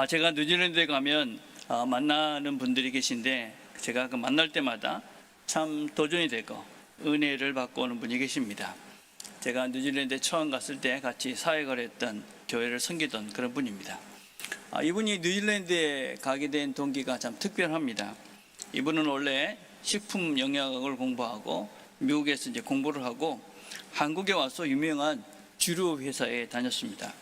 제가 뉴질랜드에 가면 만나는 분들이 계신데 제가 그 만날 때마다 참 도전이 되고 은혜를 받고 오는 분이 계십니다. 제가 뉴질랜드에 처음 갔을 때 같이 사역을 했던 교회를 섬기던 그런 분입니다. 이분이 뉴질랜드에 가게 된 동기가 참 특별합니다. 이분은 원래 식품 영양학을 공부하고 미국에서 이제 공부를 하고 한국에 와서 유명한 주류 회사에 다녔습니다.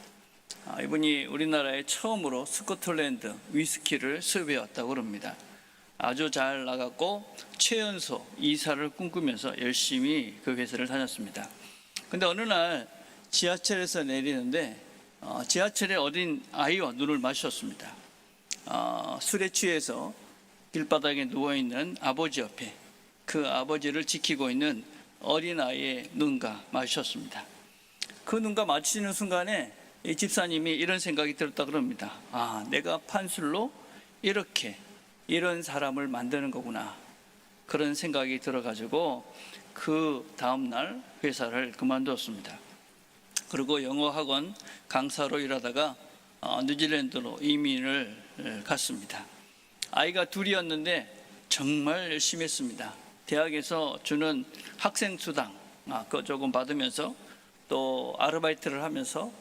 이분이 우리나라에 처음으로 스코틀랜드 위스키를 수입해 왔다고 그럽니다. 아주 잘 나갔고 최연소 이사를 꿈꾸면서 열심히 그 회사를 다녔습니다. 근데 어느 날 지하철에서 내리는데 지하철에 어린 아이와 눈을 마주쳤습니다. 술에 취해서 길바닥에 누워있는 아버지 옆에 그 아버지를 지키고 있는 어린아이의 눈과 마주쳤습니다. 그 눈과 마주치는 순간에 이 집사님이 이런 생각이 들었다 그럽니다. 내가 판술로 이런 사람을 만드는 거구나. 그런 생각이 들어가지고 그 다음날 회사를 그만두었습니다. 그리고 영어학원 강사로 일하다가 뉴질랜드로 이민을 갔습니다. 아이가 둘이었는데 정말 열심히 했습니다. 대학에서 주는 학생수당 그거 조금 받으면서 또 아르바이트를 하면서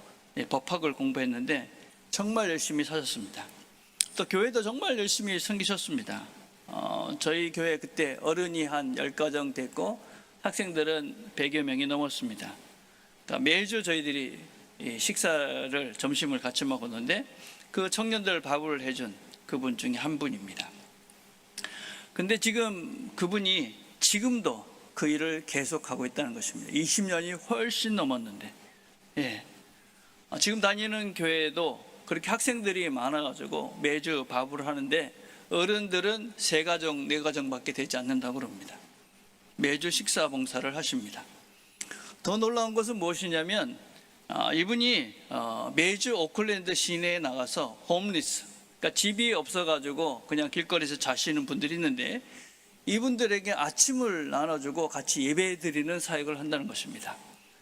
법학을 공부했는데 정말 열심히 사셨습니다. 또 교회도 정말 열심히 섬기셨습니다. 저희 교회 그때 어른이 한 10가정 됐고 학생들은 100여 명이 넘었습니다. 그러니까 매주 저희들이 식사를 점심을 같이 먹었는데 그 청년들 밥을 해준 그분 중에 한 분입니다. 근데 지금 그분이 지금도 그 일을 계속하고 있다는 것입니다. 20년이 훨씬 넘었는데 지금 다니는 교회에도 그렇게 학생들이 많아가지고 매주 밥을 하는데 어른들은 3가정, 4가정밖에 되지 않는다고 그럽니다. 매주 식사 봉사를 하십니다. 더 놀라운 것은 무엇이냐면 이분이 매주 오클랜드 시내에 나가서 홈리스, 그러니까 집이 없어가지고 그냥 길거리에서 자시는 분들이 있는데 이분들에게 아침을 나눠주고 같이 예배 드리는 사역을 한다는 것입니다.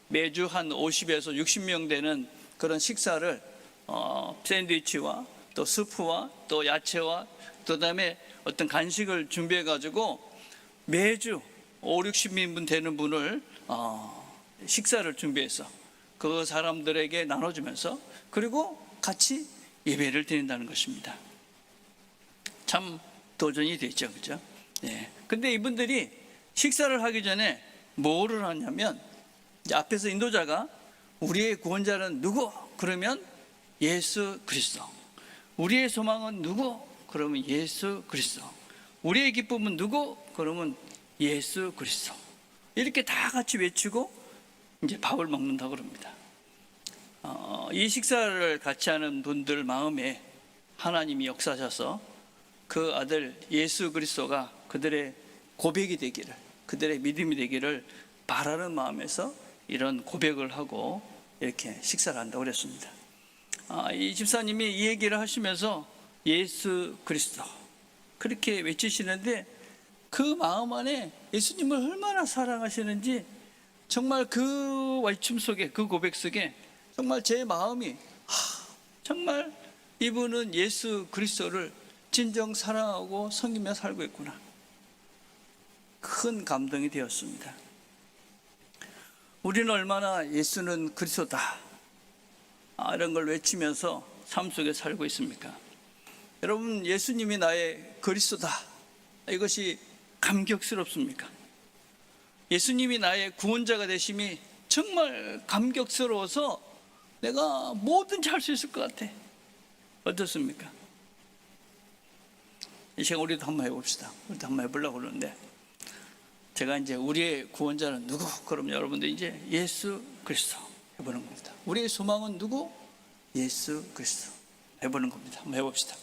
매주 한 50에서 60명 되는 그런 식사를 샌드위치와 또 스프와 또 야채와 또 다음에 어떤 간식을 준비해 가지고 매주 5, 60인분 되는 분을 식사를 준비해서 그 사람들에게 나눠주면서 그리고 같이 예배를 드린다는 것입니다. 참 도전이 되죠, 그죠? 근데 이분들이 식사를 하기 전에 뭐를 하냐면 이제 앞에서 인도자가 우리의 구원자는 누구? 그러면 예수 그리스도. 우리의 소망은 누구? 그러면 예수 그리스도. 우리의 기쁨은 누구? 그러면 예수 그리스도. 이렇게 다 같이 외치고 이제 밥을 먹는다고 그럽니다. 이 식사를 같이 하는 분들 마음에 하나님이 역사하셔서 그 아들 예수 그리스도가 그들의 고백이 되기를, 그들의 믿음이 되기를 바라는 마음에서 이런 고백을 하고 이렇게 식사를 한다고 그랬습니다. 이 집사님이 이 얘기를 하시면서 예수 그리스도 그렇게 외치시는데 그 마음 안에 예수님을 얼마나 사랑하시는지 정말 그 외침 속에, 그 고백 속에 정말 제 마음이 정말 이분은 예수 그리스도를 진정 사랑하고 섬기며 살고 있구나, 큰 감동이 되었습니다. 우리는 얼마나 예수는 그리스도다 이런 걸 외치면서 삶 속에 살고 있습니까? 여러분, 예수님이 나의 그리스도다, 이것이 감격스럽습니까? 예수님이 나의 구원자가 되심이 정말 감격스러워서 내가 뭐든지 할 수 있을 것 같아. 어떻습니까? 이 시간 우리도 한번 해봅시다. 우리도 한번 해보려고 그러는데 제가 이제 우리의 구원자는 누구? 그러면 여러분들 이제 예수 그리스도 해보는 겁니다. 우리의 소망은 누구? 예수 그리스도 해보는 겁니다. 한번 해봅시다.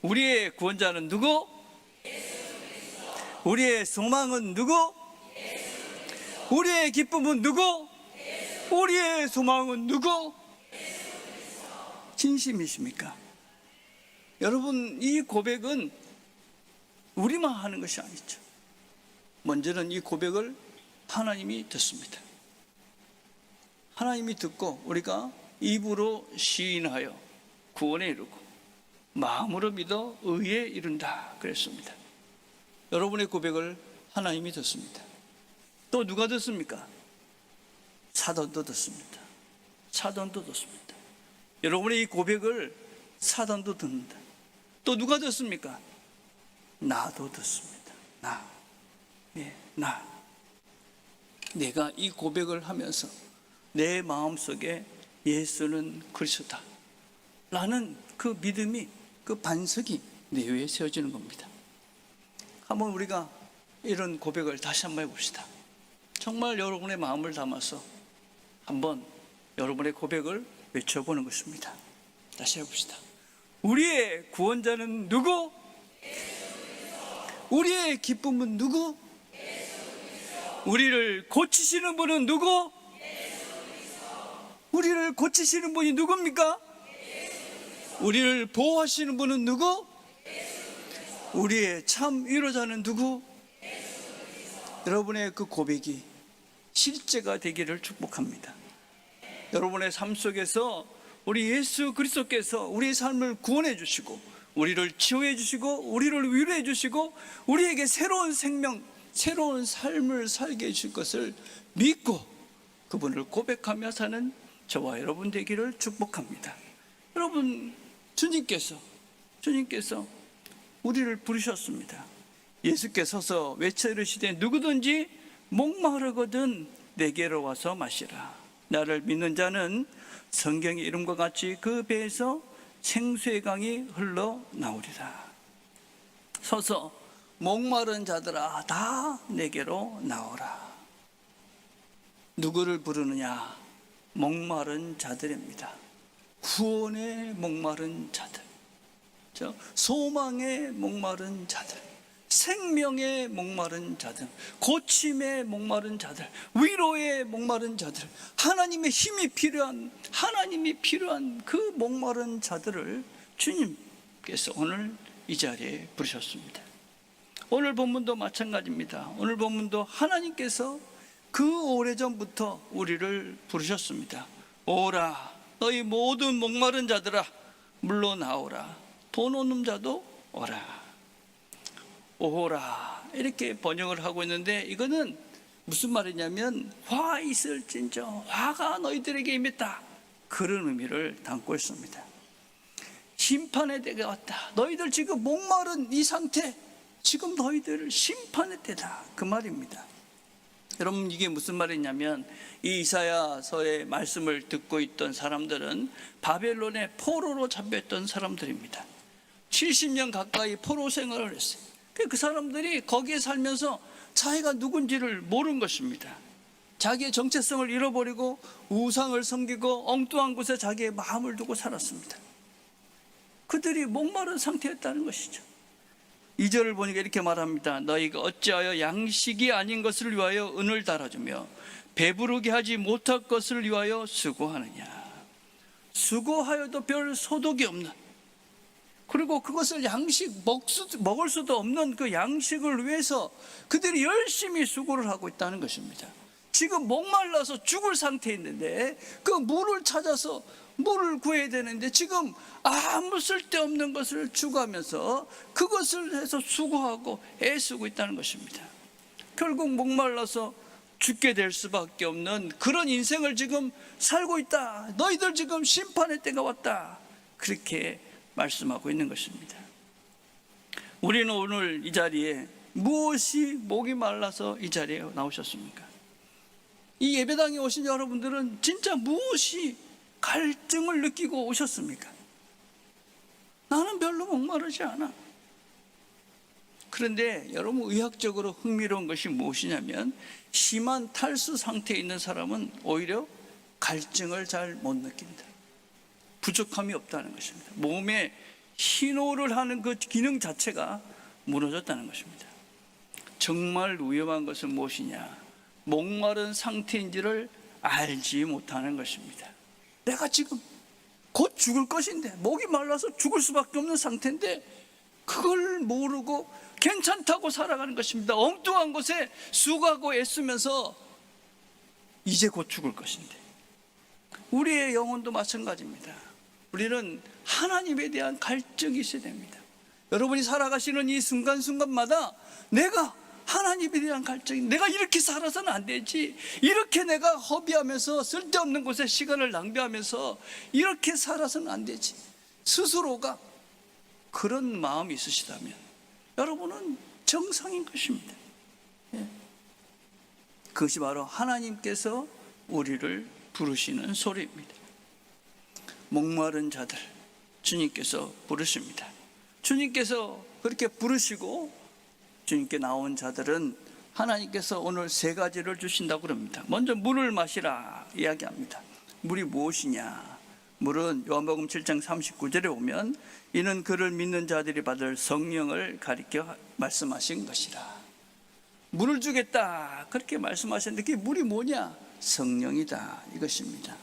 우리의 구원자는 누구? 우리의 소망은 누구? 우리의 기쁨은 누구? 우리의 소망은 누구? 진심이십니까? 여러분, 이 고백은 우리만 하는 것이 아니죠. 먼저는 이 고백을 하나님이 듣습니다. 하나님이 듣고 우리가 입으로 시인하여 구원에 이르고 마음으로 믿어 의에 이른다 그랬습니다. 여러분의 고백을 하나님이 듣습니다. 또 누가 듣습니까? 사단도 듣습니다. 사단도 듣습니다. 여러분의 이 고백을 사단도 듣는다. 또 누가 듣습니까? 나도 듣습니다. 나. 내가 이 고백을 하면서 내 마음속에 예수는 그리스도다 라는 그 믿음이, 그 반석이 내외에 세워지는 겁니다. 한번 우리가 이런 고백을 다시 한번 해봅시다. 정말 여러분의 마음을 담아서 한번 여러분의 고백을 외쳐보는 것입니다. 다시 해봅시다. 우리의 구원자는 누구? 우리의 기쁨은 누구? 우리를 고치시는 분은 누구? 우리를 고치시는 분이 누굽니까? 우리를 보호하시는 분은 누구? 우리의 참 위로자는 누구? 여러분의 그 고백이 실제가 되기를 축복합니다. 여러분의 삶 속에서 우리 예수 그리스도께서 우리의 삶을 구원해 주시고 우리를 치유해 주시고 우리를 위로해 주시고 우리에게 새로운 생명, 새로운 삶을 살게 해줄 것을 믿고 그분을 고백하며 사는 저와 여러분 되기를 축복합니다. 여러분, 주님께서 우리를 부르셨습니다. 예수께서 서서 외쳐 이르시되 누구든지 목마르거든 내게로 와서 마시라. 나를 믿는 자는 성경의 이름과 같이 그 배에서 생수의 강이 흘러나오리라. 서서 목마른 자들아 다 내게로 나오라. 누구를 부르느냐? 목마른 자들입니다. 구원의 목마른 자들, 소망의 목마른 자들, 생명의 목마른 자들, 고침의 목마른 자들, 위로의 목마른 자들, 하나님의 힘이 필요한, 하나님이 필요한 그 목마른 자들을 주님께서 오늘 이 자리에 부르셨습니다. 오늘 본문도 마찬가지입니다. 오늘 본문도 하나님께서 그 오래전부터 우리를 부르셨습니다. 오라 너희 모든 목마른 자들아 물러 나오라. 돈 없는 자도 오라. 오라 이렇게 번역을 하고 있는데 이거는 무슨 말이냐면 화 있을진저 화가 너희들에게 임했다 그런 의미를 담고 있습니다. 심판의 때가 왔다. 너희들 지금 목마른 이 상태, 지금 너희들 심판의 때다 그 말입니다. 여러분, 이게 무슨 말이냐면 이 이사야서의 말씀을 듣고 있던 사람들은 바벨론의 포로로 잡혀있던 사람들입니다. 70년 가까이 포로 생활을 했어요. 그 사람들이 거기에 살면서 자기가 누군지를 모르는 것입니다. 자기의 정체성을 잃어버리고 우상을 섬기고 엉뚱한 곳에 자기의 마음을 두고 살았습니다. 그들이 목마른 상태였다는 것이죠. 2절을 보니까 이렇게 말합니다. 너희가 어찌하여 양식이 아닌 것을 위하여 은을 달아주며 배부르게 하지 못할 것을 위하여 수고하느냐. 수고하여도 별 소득이 없는, 그리고 그것을 먹을 수도 없는 그 양식을 위해서 그들이 열심히 수고를 하고 있다는 것입니다. 지금 목말라서 죽을 상태에 있는데 그 물을 찾아서 물을 구해야 되는데 지금 아무 쓸데없는 것을 추구하면서 그것을 해서 수고하고 애쓰고 있다는 것입니다. 결국 목말라서 죽게 될 수밖에 없는 그런 인생을 지금 살고 있다. 너희들 지금 심판의 때가 왔다. 그렇게 말씀하고 있는 것입니다. 우리는 오늘 이 자리에 무엇이 목이 말라서 이 자리에 나오셨습니까? 이 예배당에 오신 여러분들은 진짜 무엇이 갈증을 느끼고 오셨습니까? 나는 별로 목마르지 않아. 그런데 여러분, 의학적으로 흥미로운 것이 무엇이냐면 심한 탈수 상태에 있는 사람은 오히려 갈증을 잘 못 느낀다. 부족함이 없다는 것입니다. 몸에 신호를 하는 그 기능 자체가 무너졌다는 것입니다. 정말 위험한 것은 무엇이냐? 목마른 상태인지를 알지 못하는 것입니다. 내가 지금 곧 죽을 것인데, 목이 말라서 죽을 수밖에 없는 상태인데 그걸 모르고 괜찮다고 살아가는 것입니다. 엉뚱한 곳에 수고하고 애쓰면서 이제 곧 죽을 것인데. 우리의 영혼도 마찬가지입니다. 우리는 하나님에 대한 갈증이 있어야 됩니다. 여러분이 살아가시는 이 순간순간마다 내가 하나님에 대한 갈증이, 내가 이렇게 살아서는 안 되지, 이렇게 내가 허비하면서 쓸데없는 곳에 시간을 낭비하면서 이렇게 살아서는 안 되지, 스스로가 그런 마음이 있으시다면 여러분은 정상인 것입니다. 그것이 바로 하나님께서 우리를 부르시는 소리입니다. 목마른 자들, 주님께서 부르십니다. 주님께서 그렇게 부르시고 주님께 나온 자들은 하나님께서 오늘 세 가지를 주신다고 그럽니다. 먼저 물을 마시라 이야기합니다. 물이 무엇이냐? 물은 요한복음 7장 39절에 보면 이는 그를 믿는 자들이 받을 성령을 가리켜 말씀하신 것이라. 물을 주겠다 그렇게 말씀하셨는데 그게 물이 뭐냐? 성령이다 이것입니다.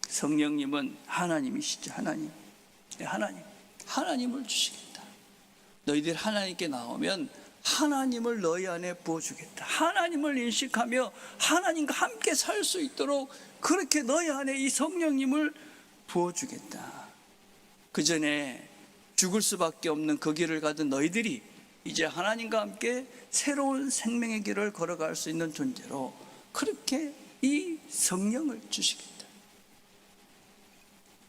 성령님은 하나님이시죠. 하나님을 주시겠다. 너희들 하나님께 나오면 하나님을 너희 안에 부어주겠다. 하나님을 인식하며 하나님과 함께 살 수 있도록 그렇게 너희 안에 이 성령님을 부어주겠다. 그 전에 죽을 수밖에 없는 그 길을 가던 너희들이 이제 하나님과 함께 새로운 생명의 길을 걸어갈 수 있는 존재로 그렇게 이 성령을 주시겠다.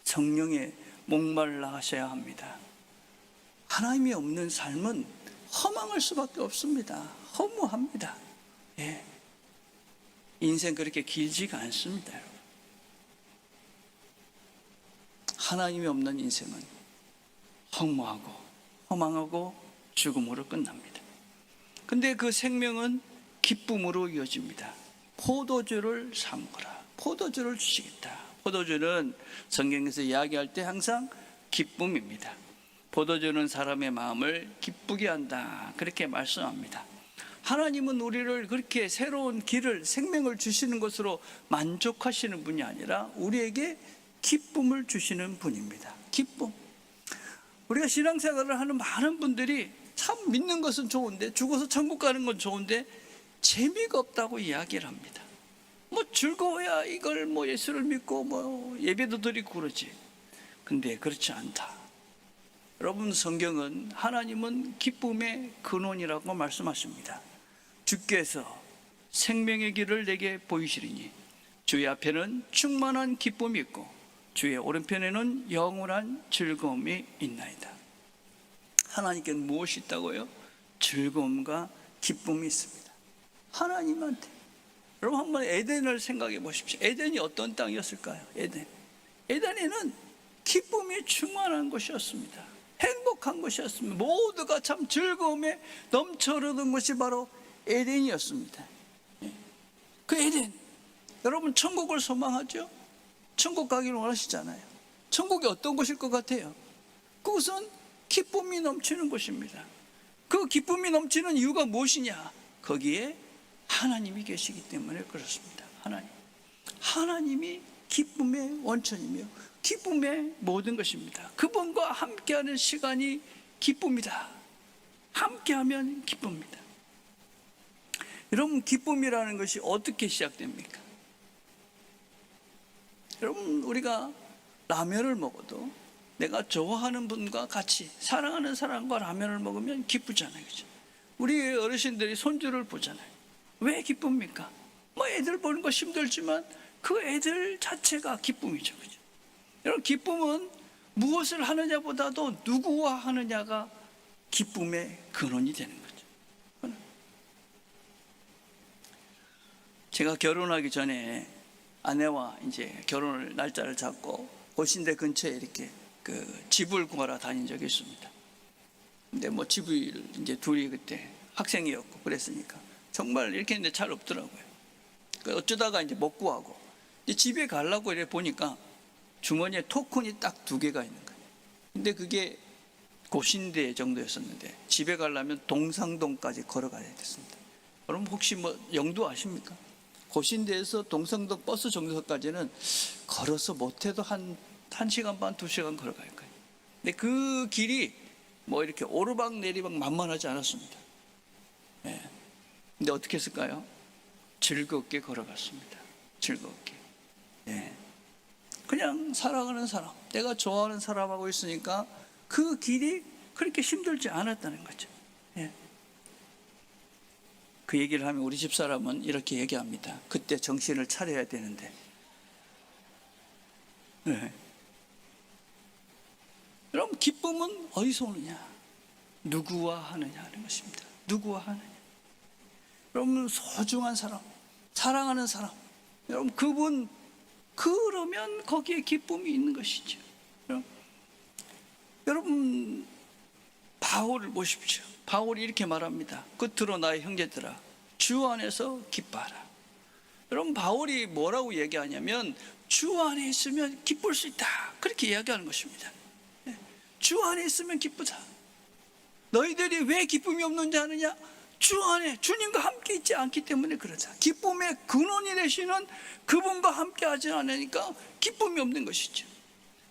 성령에 목말라 하셔야 합니다. 하나님이 없는 삶은 허망할 수밖에 없습니다. 허무합니다. 인생 그렇게 길지가 않습니다. 여러분. 하나님이 없는 인생은 허무하고 허망하고 죽음으로 끝납니다. 근데 그 생명은 기쁨으로 이어집니다. 포도주를 삼거라. 포도주를 주시겠다. 포도주는 성경에서 이야기할 때 항상 기쁨입니다. 포도주는 사람의 마음을 기쁘게 한다 그렇게 말씀합니다. 하나님은 우리를 그렇게 새로운 길을, 생명을 주시는 것으로 만족하시는 분이 아니라 우리에게 기쁨을 주시는 분입니다. 기쁨. 우리가 신앙생활을 하는 많은 분들이 참 믿는 것은 좋은데, 죽어서 천국 가는 건 좋은데 재미가 없다고 이야기를 합니다. 뭐 즐거워야 이걸 뭐 예수를 믿고 뭐 예배도 드리고 그러지. 근데 그렇지 않다. 여러분, 성경은 하나님은 기쁨의 근원이라고 말씀하십니다. 주께서 생명의 길을 내게 보이시리니 주의 앞에는 충만한 기쁨이 있고 주의 오른편에는 영원한 즐거움이 있나이다. 하나님께는 무엇이 있다고요? 즐거움과 기쁨이 있습니다. 하나님한테. 여러분, 한번 에덴을 생각해 보십시오. 에덴이 어떤 땅이었을까요? 에덴에는 기쁨이 충만한 곳이었습니다. 행복한 곳이었습니다. 모두가 참 즐거움에 넘쳐흐르는 것이 바로 에덴이었습니다. 그 에덴, 여러분 천국을 소망하죠? 천국 가기를 원하시잖아요. 천국이 어떤 곳일 것 같아요? 그것은 기쁨이 넘치는 곳입니다. 그 기쁨이 넘치는 이유가 무엇이냐? 거기에 하나님이 계시기 때문에 그렇습니다. 하나님이 기쁨의 원천이며 기쁨의 모든 것입니다. 그분과 함께하는 시간이 기쁨이다. 함께하면 기쁩니다. 여러분, 기쁨이라는 것이 어떻게 시작됩니까? 여러분, 우리가 라면을 먹어도 내가 좋아하는 분과 같이 사랑하는 사람과 라면을 먹으면 기쁘잖아요. 그렇죠? 우리 어르신들이 손주를 보잖아요. 왜 기쁩니까? 뭐 애들 보는 거 힘들지만 그 애들 자체가 기쁨이죠. 그렇죠? 여러분, 기쁨은 무엇을 하느냐보다도 누구와 하느냐가 기쁨의 근원이 되는 거죠. 제가 결혼하기 전에 아내와 이제 결혼을 날짜를 잡고 고신대 근처에 이렇게 그 집을 구하러 다닌 적이 있습니다. 근데 뭐 집을 이제 둘이 그때 학생이었고 그랬으니까 정말 이렇게 했는데 잘 없더라고요. 어쩌다가 이제 못 구하고 이제 집에 가려고 이래 보니까 주머니에 토큰이 딱 2개가 있는 거예요. 근데 그게 고신대 정도였었는데 집에 가려면 동상동까지 걸어가야 됐습니다. 여러분, 혹시 뭐 영도 아십니까? 고신대에서 동상동 버스 정류소까지는 걸어서 못해도 한 1시간 반, 2시간 걸어갈 거예요. 근데 그 길이 뭐 이렇게 오르막 내리막 만만하지 않았습니다. 근데 어떻게 했을까요? 즐겁게 걸어갔습니다. 즐겁게. 그냥 살아가는 사람, 내가 좋아하는 사람하고 있으니까 그 길이 그렇게 힘들지 않았다는 거죠. 예. 그 얘기를 하면 우리 집사람은 이렇게 얘기합니다. 그때 정신을 차려야 되는데. 네. 그럼 기쁨은 어디서 오느냐? 누구와 하느냐 하는 것입니다. 누구와 하느냐. 여러분, 소중한 사람, 사랑하는 사람, 여러분 그분, 그러면 거기에 기쁨이 있는 것이죠. 여러분 바울을 보십시오. 바울이 이렇게 말합니다. 끝으로 나의 형제들아, 주 안에서 기뻐하라. 여러분 바울이 뭐라고 얘기하냐면 주 안에 있으면 기쁠 수 있다, 그렇게 이야기하는 것입니다. 주 안에 있으면 기쁘다. 너희들이 왜 기쁨이 없는지 아느냐? 주 안에 주님과 함께 있지 않기 때문에 그러자. 기쁨의 근원이 되시는 그분과 함께 하지 않으니까 기쁨이 없는 것이죠.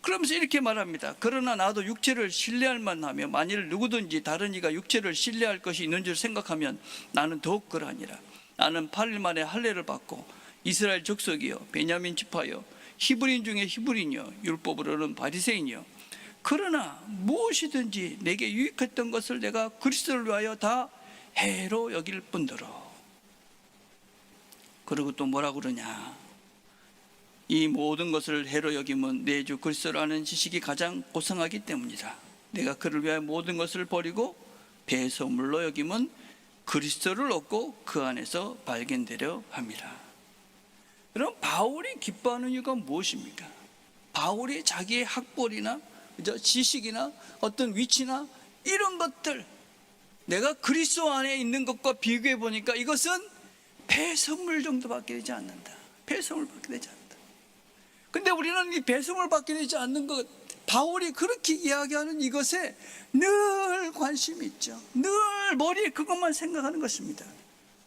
그러면서 이렇게 말합니다. 그러나 나도 육체를 신뢰할 만하며 만일 누구든지 다른 이가 육체를 신뢰할 것이 있는 줄 생각하면 나는 더욱 그러하니라. 나는 8일 만에 할례를 받고 이스라엘 족속이요 베냐민 지파요 히브리인 중에 히브리인이요 율법으로는 바리새인이요. 그러나 무엇이든지 내게 유익했던 것을 내가 그리스도를 위하여 다 해로 여길 뿐더러. 그리고 또 뭐라 그러냐? 이 모든 것을 해로 여기면 내 주 그리스도를 아는 지식이 가장 고상하기 때문이다. 내가 그를 위하여 모든 것을 버리고 배설물로 여기면 그리스도를 얻고 그 안에서 발견되려 함이라. 그럼 바울이 기뻐하는 이유가 무엇입니까? 바울이 자기의 학벌이나 지식이나 어떤 위치나 이런 것들, 내가 그리스도 안에 있는 것과 비교해 보니까 이것은 배설물 정도밖에 되지 않는다. 배설물밖에 되지 않는다. 근데 우리는 이 배설물 밖에 되지 않는 것, 바울이 그렇게 이야기하는 이것에 늘 관심이 있죠. 늘 머리에 그것만 생각하는 것입니다.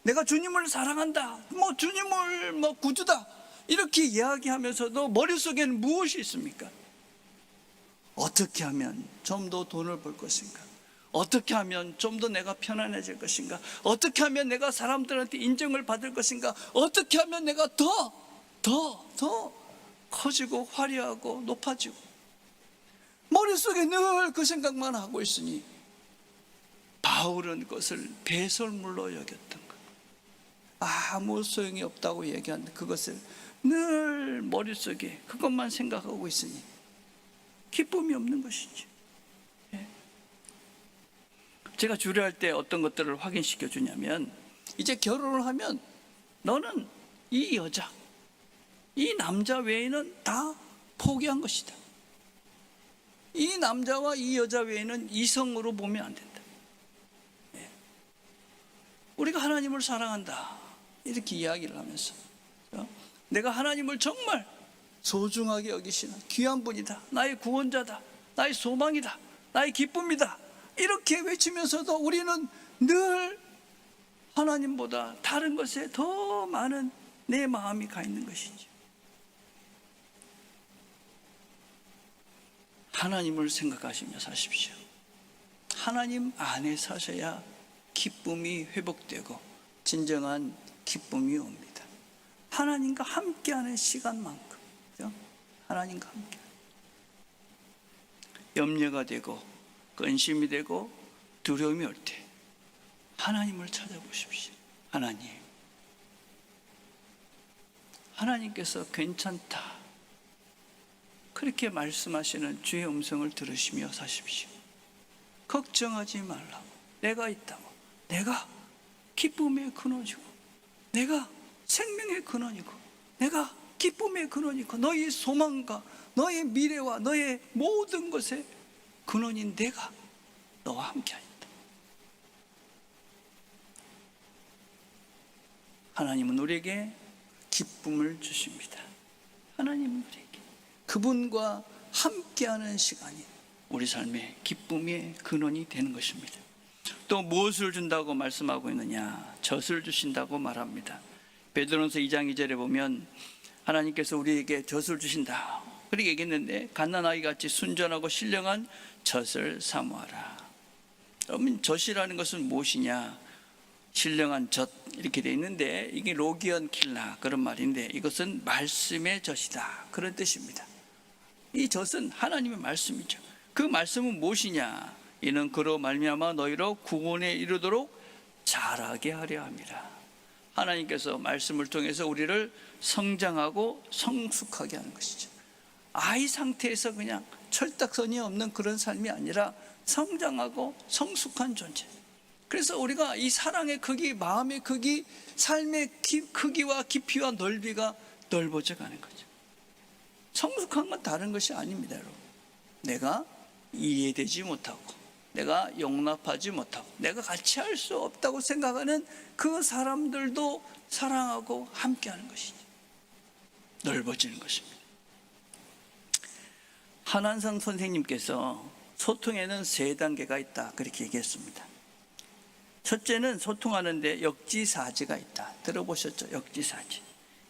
내가 주님을 사랑한다, 주님을 구주다, 이렇게 이야기하면서도 머릿속에는 무엇이 있습니까? 어떻게 하면 좀 더 돈을 벌 것인가? 어떻게 하면 좀 더 내가 편안해질 것인가? 어떻게 하면 내가 사람들한테 인정을 받을 것인가? 어떻게 하면 내가 더 커지고 화려하고 높아지고, 머릿속에 늘 그 생각만 하고 있으니 바울은 그것을 배설물로 여겼던 것, 아무 소용이 없다고 얘기하는데 그것을 늘 머릿속에 그것만 생각하고 있으니 기쁨이 없는 것이죠. 제가 주례할 때 어떤 것들을 확인시켜 주냐면, 이제 결혼을 하면 너는 이 여자, 이 남자 외에는 다 포기한 것이다. 이 남자와 이 여자 외에는 이성으로 보면 안 된다. 우리가 하나님을 사랑한다, 이렇게 이야기를 하면서 내가 하나님을 정말 소중하게 여기시는 귀한 분이다, 나의 구원자다, 나의 소망이다, 나의 기쁨이다, 이렇게 외치면서도 우리는 늘 하나님보다 다른 것에 더 많은 내 마음이 가 있는 것이지. 하나님을 생각하시며 사십시오. 하나님 안에 사셔야 기쁨이 회복되고 진정한 기쁨이 옵니다. 하나님과 함께하는 시간만큼, 하나님과 함께 염려가 되고 근심이 되고 두려움이 올 때 하나님을 찾아보십시오. 하나님께서 괜찮다, 그렇게 말씀하시는 주의 음성을 들으시며 사십시오. 걱정하지 말라고, 내가 있다고, 내가 기쁨의 근원이고, 내가 생명의 근원이고, 내가 기쁨의 근원이고, 너의 소망과 너의 미래와 너의 모든 것의 근원인 내가 너와 함께하였다. 하나님은 우리에게 기쁨을 주십니다. 하나님은 우리에게 그분과 함께하는 시간이 우리 삶의 기쁨의 근원이 되는 것입니다. 또 무엇을 준다고 말씀하고 있느냐? 젖을 주신다고 말합니다. 베드로전서 2장 2절에 보면 하나님께서 우리에게 젖을 주신다, 그렇게 얘기했는데, 갓난아이 같이 순전하고 신령한 젖을 사모하라. 여러분, 젖이라는 것은 무엇이냐? 신령한 젖, 이렇게 되어 있는데 이게 로기언 킬라, 그런 말인데 이것은 말씀의 젖이다, 그런 뜻입니다. 이 젖은 하나님의 말씀이죠. 그 말씀은 무엇이냐? 이는 그로 말미암아 너희로 구원에 이르도록 자라게 하려 함이라. 하나님께서 말씀을 통해서 우리를 성장하고 성숙하게 하는 것이죠. 아이 상태에서 그냥 철딱선이 없는 그런 삶이 아니라 성장하고 성숙한 존재. 그래서 우리가 이 사랑의 크기, 마음의 크기, 삶의 크기와 깊이와 넓이가 넓어져 가는 거죠. 성숙한 건 다른 것이 아닙니다, 여러분. 내가 이해되지 못하고, 내가 용납하지 못하고, 내가 같이 할 수 없다고 생각하는 그 사람들도 사랑하고 함께하는 것이죠. 넓어지는 것입니다. 한한상 선생님께서 소통에는 3단계가 있다, 그렇게 얘기했습니다. 첫째는 소통하는데 역지사지가 있다. 들어보셨죠? 역지사지.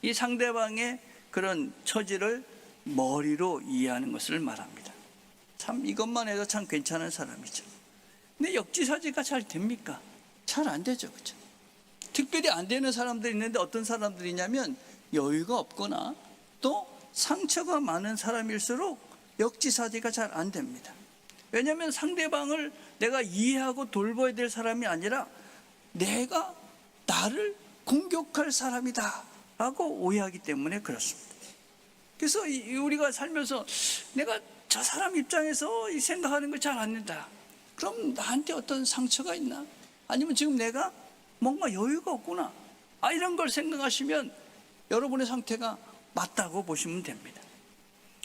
이 상대방의 그런 처지를 머리로 이해하는 것을 말합니다. 참 이것만 해도 참 괜찮은 사람이죠. 근데 역지사지가 잘 됩니까? 잘 안 되죠, 그렇죠? 특별히 안 되는 사람들이 있는데 어떤 사람들이냐면 여유가 없거나 또 상처가 많은 사람일수록 역지사지가 잘 안 됩니다. 왜냐하면 상대방을 내가 이해하고 돌봐야 될 사람이 아니라 내가 나를 공격할 사람이다 라고 오해하기 때문에 그렇습니다. 그래서 우리가 살면서 내가 저 사람 입장에서 이 생각하는 거 잘 안 된다. 그럼 나한테 어떤 상처가 있나? 아니면 지금 내가 뭔가 여유가 없구나. 이런 걸 생각하시면 여러분의 상태가 맞다고 보시면 됩니다.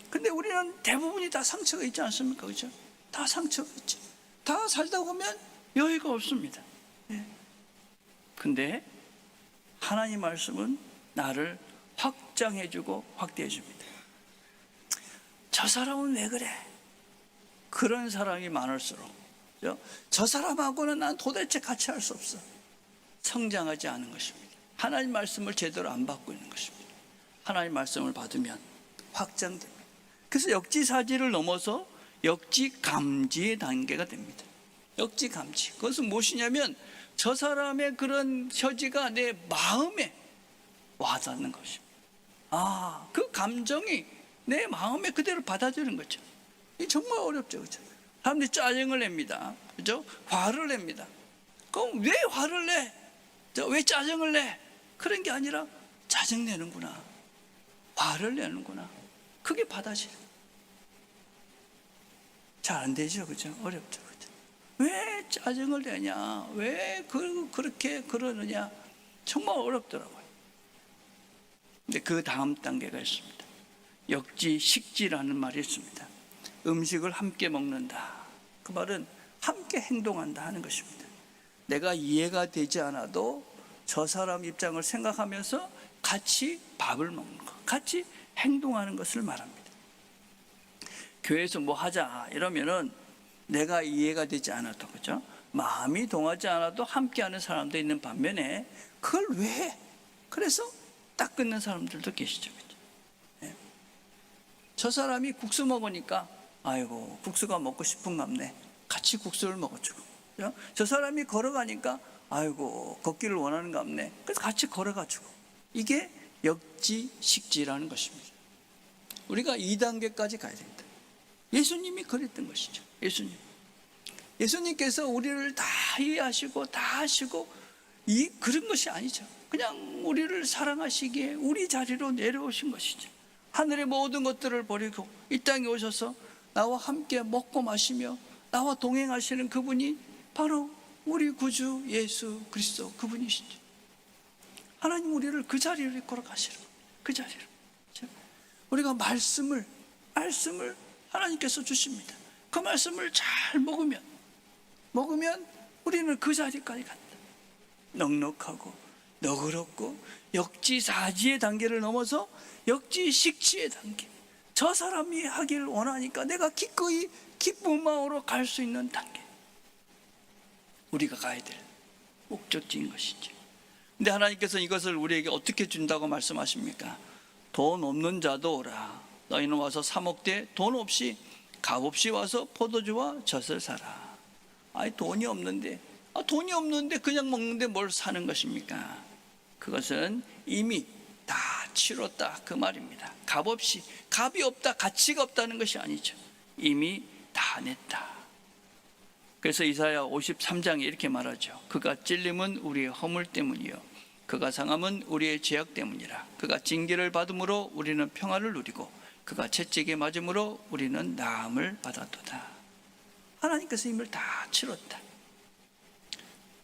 근데 우리는 대부분이 다 상처가 있지 않습니까? 그렇죠? 다 상처가 있죠. 다 살다 보면 여유가 없습니다. 근데 하나님 말씀은 나를 확장해주고 확대해줍니다. 저 사람은 왜 그래? 그런 사람이 많을수록 저 사람하고는 난 도대체 같이 할 수 없어. 성장하지 않은 것입니다. 하나님 말씀을 제대로 안 받고 있는 것입니다. 하나님 말씀을 받으면 확장됩니다. 그래서 역지사지를 넘어서 역지감지의 단계가 됩니다. 역지감지. 그것은 무엇이냐면 저 사람의 그런 처지가 내 마음에 와닿는 것입니다. 그 감정이 내 마음에 그대로 받아들이는 거죠. 이게 정말 어렵죠, 그렇죠? 사람들이 짜증을 냅니다, 그렇죠? 화를 냅니다. 그럼 왜 화를 내? 왜 짜증을 내? 그런 게 아니라 짜증 내는구나, 화를 내는구나, 그게 받아들여요. 잘 안 되죠, 그렇죠? 어렵죠, 그렇죠? 왜 짜증을 내냐? 왜 그렇게 그러느냐? 정말 어렵더라고요. 근데 그 다음 단계가 있습니다. 역지식지라는 말이 있습니다. 음식을 함께 먹는다. 그 말은 함께 행동한다 하는 것입니다. 내가 이해가 되지 않아도 저 사람 입장을 생각하면서 같이 밥을 먹는 것, 같이 행동하는 것을 말합니다. 교회에서 뭐 하자 이러면은 내가 이해가 되지 않아도, 그렇죠? 마음이 동하지 않아도 함께하는 사람도 있는 반면에 그걸 왜 해? 그래서 딱 끊는 사람들도 계시죠, 그렇죠? 저 사람이 국수 먹으니까 아이고 국수가 먹고 싶은갑네, 같이 국수를 먹어주고, 그렇죠? 저 사람이 걸어가니까 아이고 걷기를 원하는갑네, 그래서 같이 걸어가지고. 이게 역지식지라는 것입니다. 우리가 2단계까지 가야 됩니다. 예수님이 그랬던 것이죠. 예수님께서 우리를 다 이해하시고 다 하시고 그런 것이 아니죠. 그냥 우리를 사랑하시기에 우리 자리로 내려오신 것이죠. 하늘의 모든 것들을 버리고 이 땅에 오셔서 나와 함께 먹고 마시며 나와 동행하시는 그분이 바로 우리 구주 예수 그리스도 그분이시죠. 하나님 우리를 그 자리로 이끌어 가시는 겁니다. 그 자리로. 우리가 말씀을 하나님께서 주십니다. 그 말씀을 잘 먹으면 우리는 그 자리까지 간다. 넉넉하고 너그럽고 역지사지의 단계를 넘어서 역지식지의 단계. 저 사람이 하길 원하니까 내가 기꺼이 기쁜 마음으로 갈 수 있는 단계. 우리가 가야 될 목적지인 것이죠. 근데 하나님께서 이것을 우리에게 어떻게 준다고 말씀하십니까? 돈 없는 자도 오라. 너희는 와서 사 먹되 돈 없이 값없이 와서 포도주와 젖을 사라. 돈이 없는데 그냥 먹는데 뭘 사는 것입니까? 그것은 이미 다 치렀다 그 말입니다. 값없이, 값이 없다, 가치가 없다는 것이 아니죠. 이미 다 냈다. 그래서 이사야 53장에 이렇게 말하죠. 그가 찔림은 우리의 허물 때문이요 그가 상함은 우리의 죄악 때문이라. 그가 징계를 받음으로 우리는 평화를 누리고 그가 채찍에 맞음으로 우리는 나음을 받았도다. 하나님께서 이미 다 치렀다.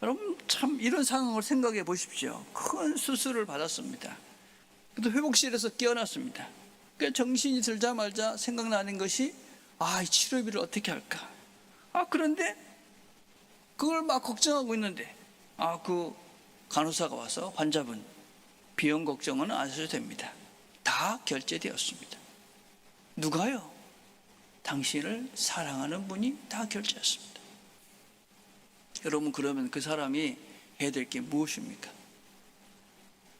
여러분 참 이런 상황을 생각해 보십시오. 큰 수술을 받았습니다. 그래도 회복실에서 깨어났습니다. 그 정신이 들자마자 생각나는 것이 이 치료비를 어떻게 할까? 그런데 그걸 막 걱정하고 있는데 그 간호사가 와서 환자분 비용 걱정은 안 하셔도 됩니다. 다 결제되었습니다. 누가요? 당신을 사랑하는 분이 다 결제했습니다. 여러분 그러면 그 사람이 해야 될 게 무엇입니까?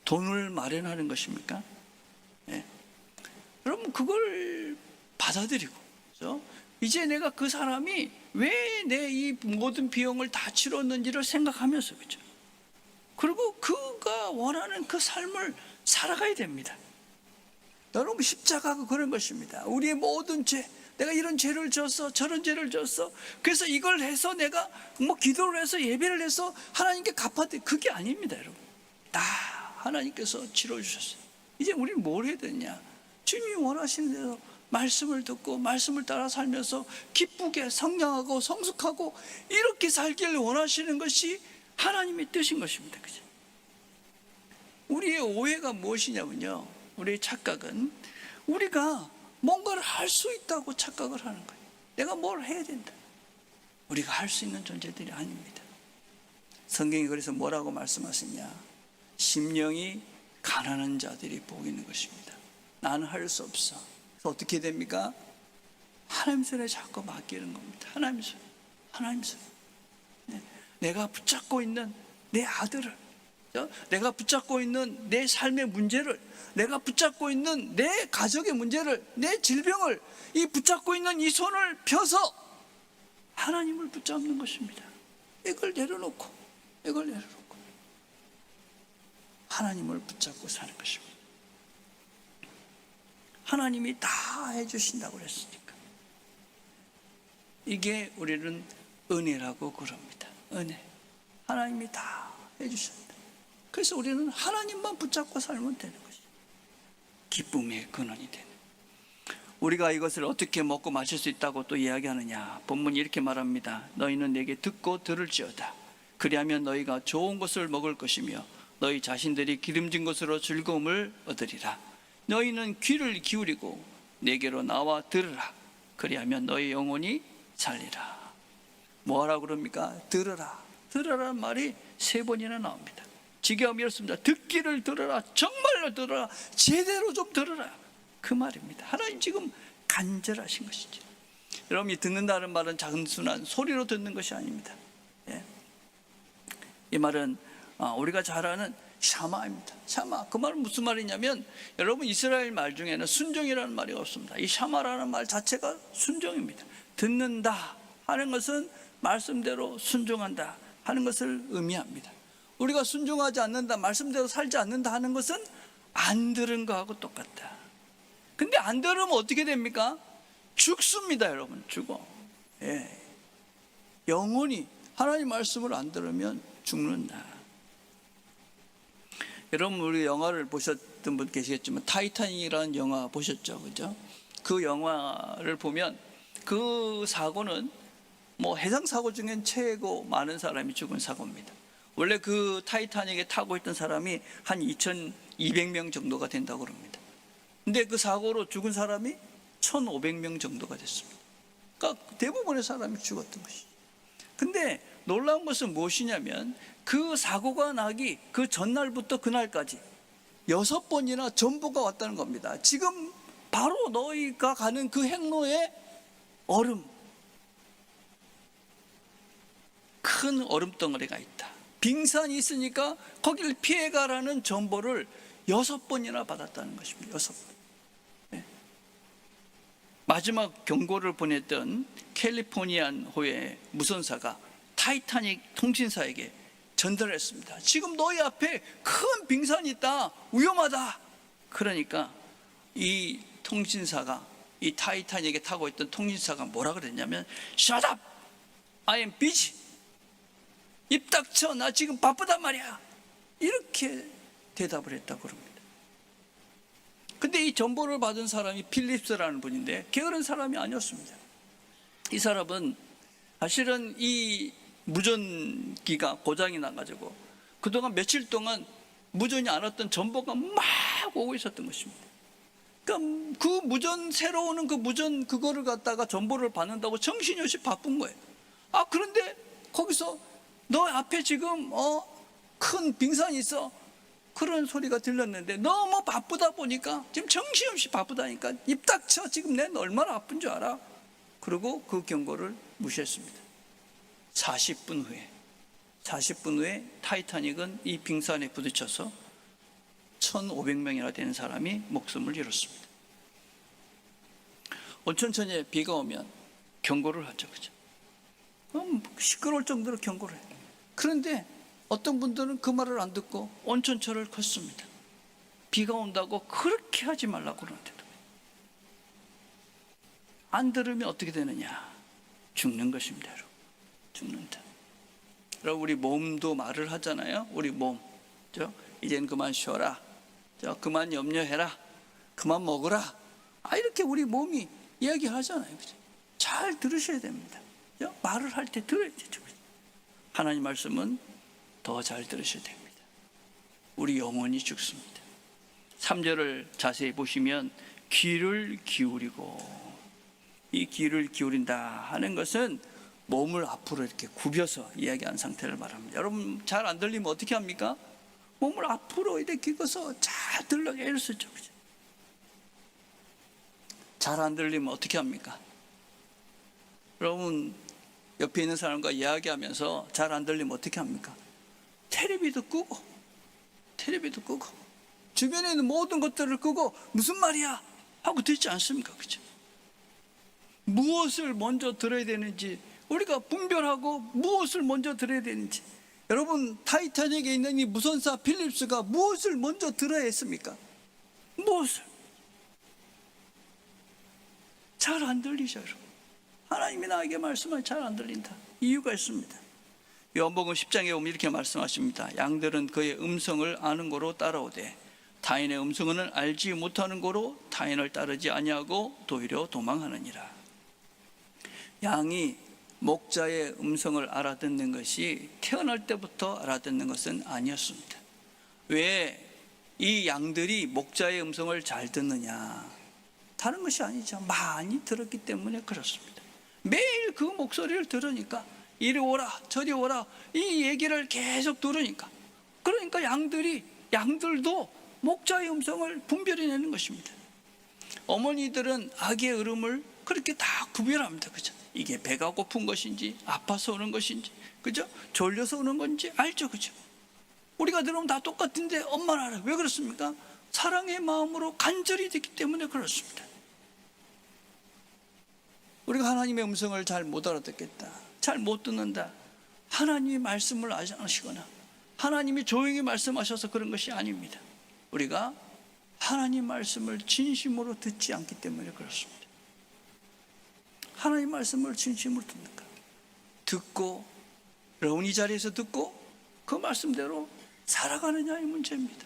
돈을 마련하는 것입니까? 네. 여러분 그걸 받아들이고 그렇죠? 이제 내가 그 사람이 왜 내 이 모든 비용을 다 치렀는지를 생각하면서 그렇죠? 그리고 그가 원하는 그 삶을 살아가야 됩니다. 여러분 십자가가 그런 것입니다. 우리의 모든 죄, 내가 이런 죄를 졌어, 저런 죄를 졌어. 그래서 이걸 해서 내가 기도를 해서 예배를 해서 하나님께 갚아야 그게 아닙니다, 여러분. 다 하나님께서 치러주셨어요. 이제 우리는 뭘 해야 되냐? 주님이 원하시는 대로 말씀을 듣고 말씀을 따라 살면서 기쁘게 성장하고 성숙하고 이렇게 살기를 원하시는 것이 하나님의 뜻인 것입니다. 그죠? 우리의 오해가 무엇이냐면요, 우리의 착각은 우리가 뭔가를 할 수 있다고 착각을 하는 거예요. 내가 뭘 해야 된다. 우리가 할 수 있는 존재들이 아닙니다. 성경이 그래서 뭐라고 말씀하시냐? 심령이 가난한 자들이 복이 있는 것입니다. 나는 할 수 없어. 그래서 어떻게 됩니까? 하나님 손에 자꾸 맡기는 겁니다. 하나님 손, 하나님 손. 내가 붙잡고 있는 내 아들을, 내가 붙잡고 있는 내 삶의 문제를, 내가 붙잡고 있는 내 가족의 문제를, 내 질병을, 이 붙잡고 있는 이 손을 펴서 하나님을 붙잡는 것입니다. 이걸 내려놓고 하나님을 붙잡고 사는 것입니다. 하나님이 다 해주신다고 그랬으니까. 이게 우리는 은혜라고 그럽니다. 은혜. 하나님이 다 해주셨다. 그래서 우리는 하나님만 붙잡고 살면 되는 것이죠. 기쁨의 근원이 되는. 우리가 이것을 어떻게 먹고 마실 수 있다고 또 이야기하느냐? 본문이 이렇게 말합니다. 너희는 내게 듣고 들을지어다. 그리하면 너희가 좋은 것을 먹을 것이며 너희 자신들이 기름진 것으로 즐거움을 얻으리라. 너희는 귀를 기울이고 내게로 나와 들으라. 그리하면 너희 영혼이 살리라. 뭐하라고 그럽니까? 들으라. 들으라는 말이 3번이나 나옵니다. 지경이 이렇습니다. 듣기를 들으라. 정말로 들으라. 제대로 좀 들으라. 그 말입니다. 하나님 지금 간절하신 것이죠. 여러분이 듣는다는 말은 단순한 소리로 듣는 것이 아닙니다. 이 말은 우리가 잘 아는 샤마입니다. 샤마. 그 말은 무슨 말이냐면, 여러분 이스라엘 말 중에는 순종이라는 말이 없습니다. 이 샤마라는 말 자체가 순종입니다. 듣는다 하는 것은 말씀대로 순종한다 하는 것을 의미합니다. 우리가 순종하지 않는다, 말씀대로 살지 않는다 하는 것은 안 들은 거하고 똑같다. 근데 안 들으면 어떻게 됩니까? 죽습니다, 여러분. 죽어. 영원히 하나님 말씀을 안 들으면 죽는다. 여러분 우리 영화를 보셨던 분 계시겠지만 타이타닉이라는 영화 보셨죠, 그죠? 그 영화를 보면 그 사고는 해상 사고 중엔 최고 많은 사람이 죽은 사고입니다. 원래 그 타이타닉에 타고 있던 사람이 한 2,200명 정도가 된다고 합니다. 근데 그 사고로 죽은 사람이 1,500명 정도가 됐습니다. 그러니까 대부분의 사람이 죽었던 것이죠. 근데 놀라운 것은 무엇이냐면 그 사고가 나기 그 전날부터 그날까지 6번이나 전보가 왔다는 겁니다. 지금 바로 너희가 가는 그 행로에 큰 얼음덩어리가 있다. 빙산이 있으니까 거기를 피해가라는 전보를 6번이나 받았다는 것입니다. 6번. 마지막 경고를 보냈던 캘리포니아호의 무선사가 타이타닉 통신사에게 전달했습니다. 지금 너희 앞에 큰 빙산이 있다. 위험하다. 그러니까 이 통신사가, 이 타이타닉에 타고 있던 통신사가 뭐라 그랬냐면 Shut up! I am busy. 입 닥쳐, 나 지금 바쁘단 말이야. 이렇게 대답을 했다고 그럽니다. 근데 이 정보를 받은 사람이 필립스라는 분인데 게으른 사람이 아니었습니다. 이 사람은 사실은 이 무전기가 고장이 나가지고 그동안 며칠 동안 무전이 안 왔던 정보가 막 오고 있었던 것입니다. 그러니까 그 무전, 새로 오는 그 무전 그거를 갖다가 정보를 받는다고 정신없이 바쁜 거예요. 그런데 거기서 너 앞에 지금 큰 빙산이 있어, 그런 소리가 들렸는데 너무 바쁘다 보니까 지금 정신없이 바쁘다니까 입 닥쳐, 지금 내가 얼마나 아픈 줄 알아? 그리고 그 경고를 무시했습니다. 40분 후에 타이타닉은 이 빙산에 부딪혀서 1,500명이나 되는 사람이 목숨을 잃었습니다. 온천천에 비가 오면 경고를 하죠, 그죠? 시끄러울 정도로 경고를 해요. 그런데 어떤 분들은 그 말을 안 듣고 온천천을 걷습니다. 비가 온다고 그렇게 하지 말라고 그러는데도 안 들으면 어떻게 되느냐? 죽는 것입니다, 여러분. 죽는다. 여러분, 우리 몸도 말을 하잖아요. 우리 몸, 이제는 그만 쉬어라, 그만 염려해라, 그만 먹으라, 이렇게 우리 몸이 이야기하잖아요, 그죠? 잘 들으셔야 됩니다. 말을 할 때 들어야 되죠. 하나님 말씀은 더 잘 들으셔야 됩니다. 우리 영혼이 죽습니다. 3절을 자세히 보시면 귀를 기울이고, 이 귀를 기울인다 하는 것은 몸을 앞으로 이렇게 굽혀서 이야기한 상태를 말합니다. 여러분, 잘 안 들리면 어떻게 합니까? 몸을 앞으로 이렇게 굽어서 잘 들려게 애를 쓰죠. 잘 안 들리면 어떻게 합니까? 여러분, 옆에 있는 사람과 이야기하면서 잘 안 들리면 어떻게 합니까? 텔레비도 끄고 주변에 있는 모든 것들을 끄고 무슨 말이야 하고 듣지 않습니까? 그죠? 무엇을 먼저 들어야 되는지 우리가 분별하고 무엇을 먼저 들어야 되는지. 여러분, 타이타닉에 있는 이 무선사 필립스가 무엇을 먼저 들어야 했습니까? 무엇을? 잘 안 들리죠, 여러분. 하나님이 나에게 말씀을 잘 안 들린다. 이유가 있습니다. 요한복음 10장에 보면 이렇게 말씀하십니다. 양들은 그의 음성을 아는 고로 따라오되 타인의 음성은 알지 못하는 고로 타인을 따르지 아니하고 도리어 도망하느니라. 양이 목자의 음성을 알아듣는 것이 태어날 때부터 알아듣는 것은 아니었습니다. 왜 이 양들이 목자의 음성을 잘 듣느냐? 다른 것이 아니죠. 많이 들었기 때문에 그렇습니다. 매일 그 목소리를 들으니까 이리 오라 저리 오라 이 얘기를 계속 들으니까, 그러니까 양들도 목자의 음성을 분별해내는 것입니다. 어머니들은 아기의 울음을 그렇게 다 구별합니다. 그죠? 이게 배가 고픈 것인지 아파서 오는 것인지, 그죠? 졸려서 오는 건지 알죠, 그죠? 우리가 들으면 다 똑같은데 엄마는 알아요. 왜 그렇습니까? 사랑의 마음으로 간절히 듣기 때문에 그렇습니다. 우리가 하나님의 음성을 잘 못 알아듣겠다, 잘 못 듣는다, 하나님이 말씀을 안 하시거나 하나님이 조용히 말씀하셔서 그런 것이 아닙니다. 우리가 하나님 말씀을 진심으로 듣지 않기 때문에 그렇습니다. 하나님 말씀을 진심으로 듣는가? 듣고 여러분 이 자리에서 듣고 그 말씀대로 살아가느냐의 문제입니다.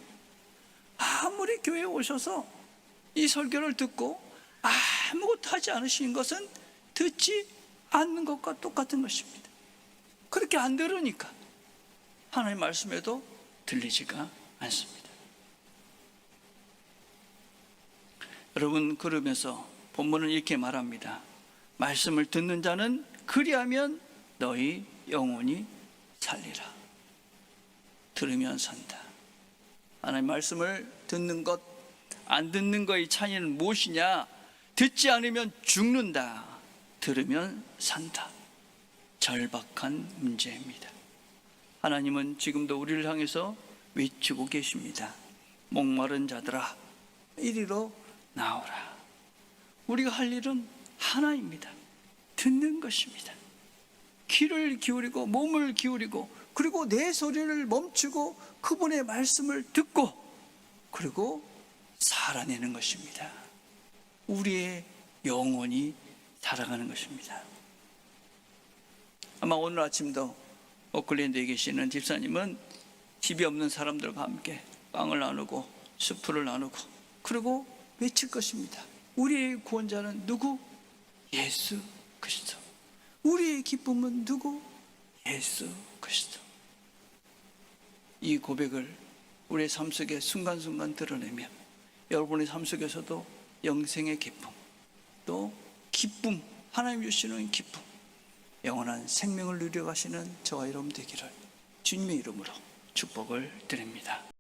아무리 교회에 오셔서 이 설교를 듣고 아무것도 하지 않으신 것은 듣지 않는 것과 똑같은 것입니다. 그렇게 안 들으니까 하나님 말씀에도 들리지가 않습니다. 여러분, 그러면서 본문은 이렇게 말합니다. 말씀을 듣는 자는 그리하면 너희 영혼이 살리라. 들으면 산다. 하나님 말씀을 듣는 것, 안 듣는 것의 차이는 무엇이냐? 듣지 않으면 죽는다. 들으면 산다. 절박한 문제입니다. 하나님은 지금도 우리를 향해서 외치고 계십니다. 목마른 자들아 이리로 나오라. 우리가 할 일은 하나입니다. 듣는 것입니다. 귀를 기울이고 몸을 기울이고 그리고 내 소리를 멈추고 그분의 말씀을 듣고 그리고 살아내는 것입니다. 우리의 영혼이 살아가는 것입니다. 아마 오늘 아침도 오클랜드에 계시는 집사님은 집이 없는 사람들과 함께 빵을 나누고 수프를 나누고 그리고 외칠 것입니다. 우리의 구원자는 누구? 예수 그리스도. 우리의 기쁨은 누구? 예수 그리스도. 이 고백을 우리의 삶 속에 순간순간 드러내면 여러분의 삶 속에서도 영생의 기쁨, 또 기쁨, 하나님 주시는 기쁨, 영원한 생명을 누려가시는 저와 여러분 되기를 주님의 이름으로 축복을 드립니다.